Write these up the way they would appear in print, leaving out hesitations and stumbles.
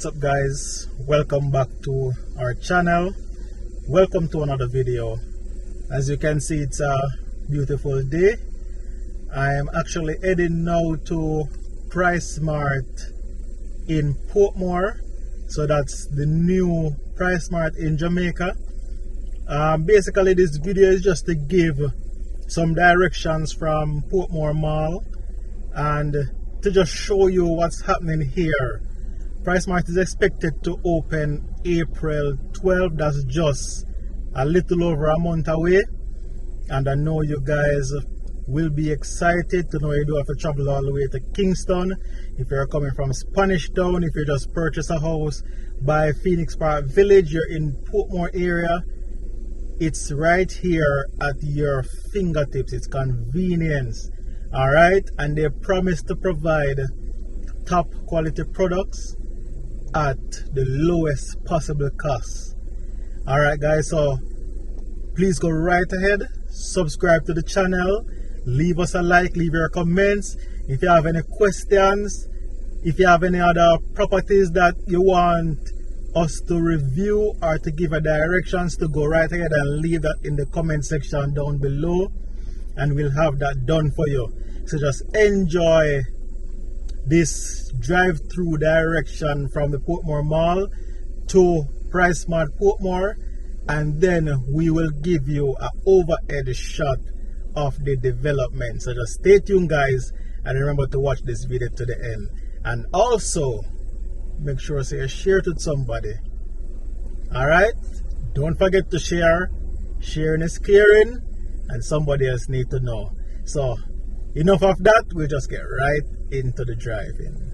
What's up guys, welcome back to our channel. Welcome to another video. As you can see, it's a beautiful day. I am actually heading now to PriceSmart in Portmore. So that's the new PriceSmart in Jamaica. Basically this video is just to give some directions from Portmore Mall and to just show you what's happening here. PriceSmart is expected to open April 12th. That's just a little over a month away, and I know you guys will be excited to know you don't have to travel all the way to Kingston. If you're coming from Spanish Town, if you just purchase a house by Phoenix Park Village, you're in Portmore area, it's right here at your fingertips. It's convenience. Alright, and they promise to provide top quality products at the lowest possible cost. Alright guys, so please go right ahead, subscribe to the channel, leave us a like, leave your comments. If you have any questions, if you have any other properties that you want us to review or to give a directions to, go right ahead and leave that in the comment section down below, and we'll have that done for you. So just enjoy this drive-through direction from the Portmore Mall to PriceSmart Portmore, and then we will give you an overhead shot of the development. So just stay tuned guys, and remember to watch this video to the end, and also make sure you share it with somebody. Alright, don't forget to share. Sharing is caring, and somebody else need to know. So enough of that, we'll just get right into the drive-in.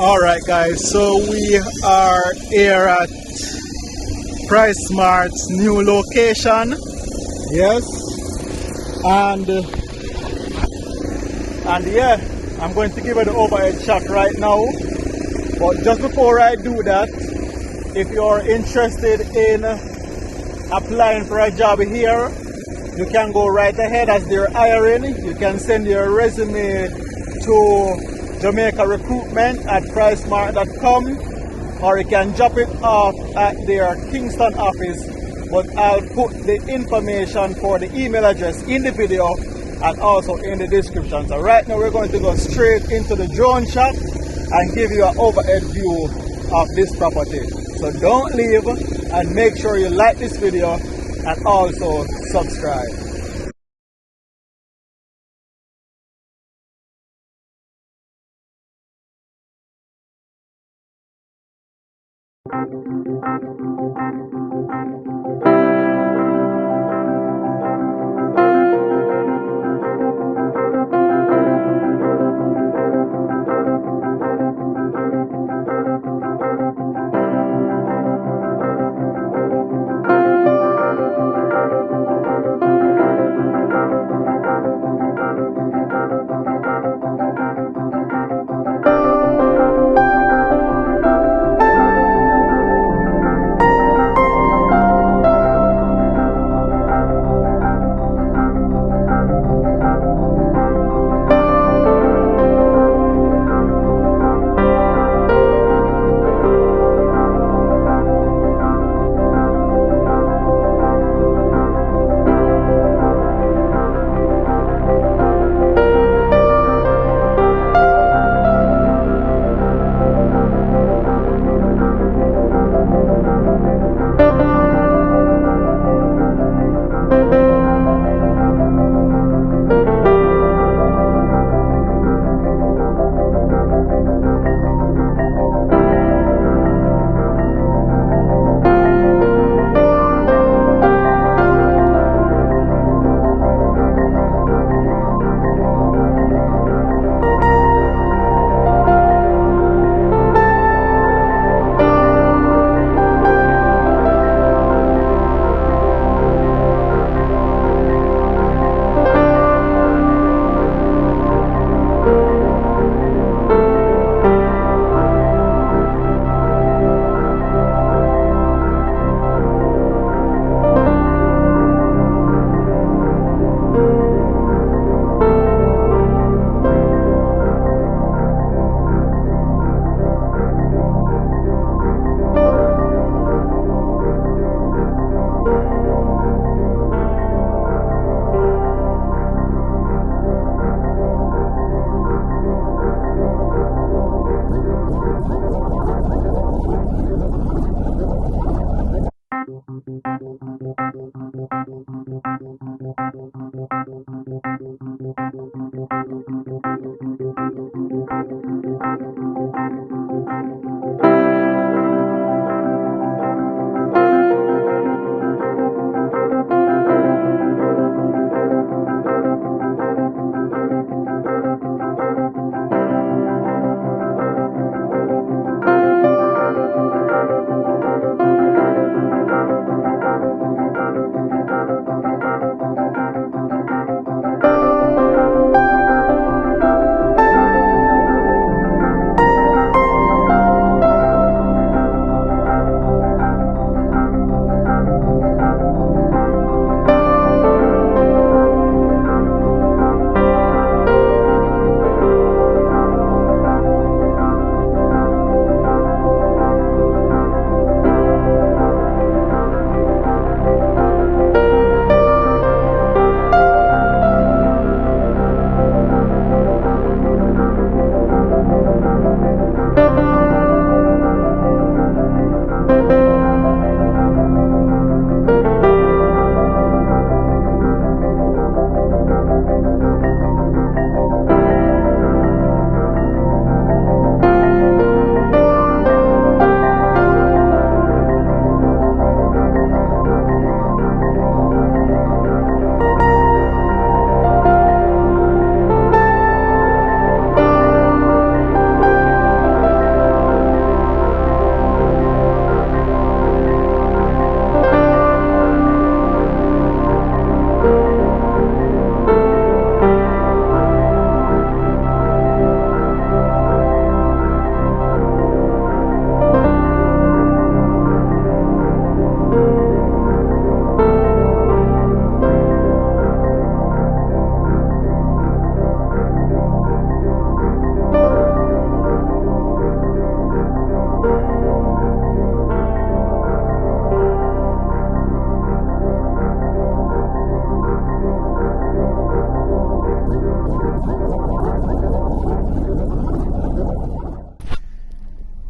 Alright guys, so we are here at PriceSmart's new location. Yes, and yeah, I'm going to give it the overhead shot right now. But just before I do that, if you're interested in applying for a job here, you can go right ahead as they're hiring. You can send your resume to jamaicarecruitment at PriceSmart.com, or you can drop it off at their Kingston office, but I'll put the information for the email address in the video and also in the description. So right now we're going to go straight into the drone shot and give you an overhead view of this property. So don't leave, and make sure you like this video and also subscribe.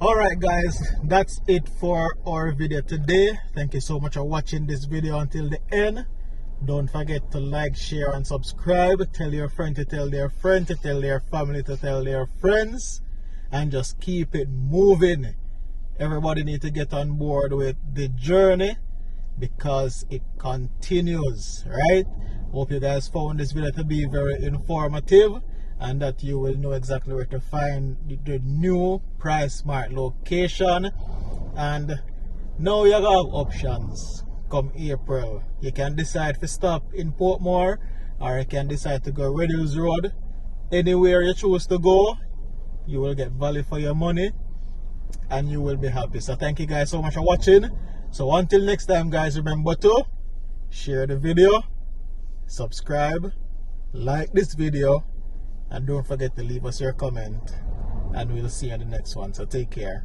Alright guys, that's it for our video today. Thank you so much for watching this video until the end. Don't forget to like, share and subscribe. Tell your friend to tell their friend to tell their family to tell their friends, and just keep it moving. Everybody need to get on board with the journey because it continues, right? Hope you guys found this video to be very informative and that you will know exactly where to find the new PriceSmart location. And now you have options. Come April, you can decide to stop in Portmore, or you can decide to go Red Hills Road. Anywhere you choose to go, you will get value for your money and you will be happy. So thank you guys so much for watching. So until next time guys, remember to share the video, subscribe, like this video, and don't forget to leave us your comment, and we'll see you in the next one. So take care.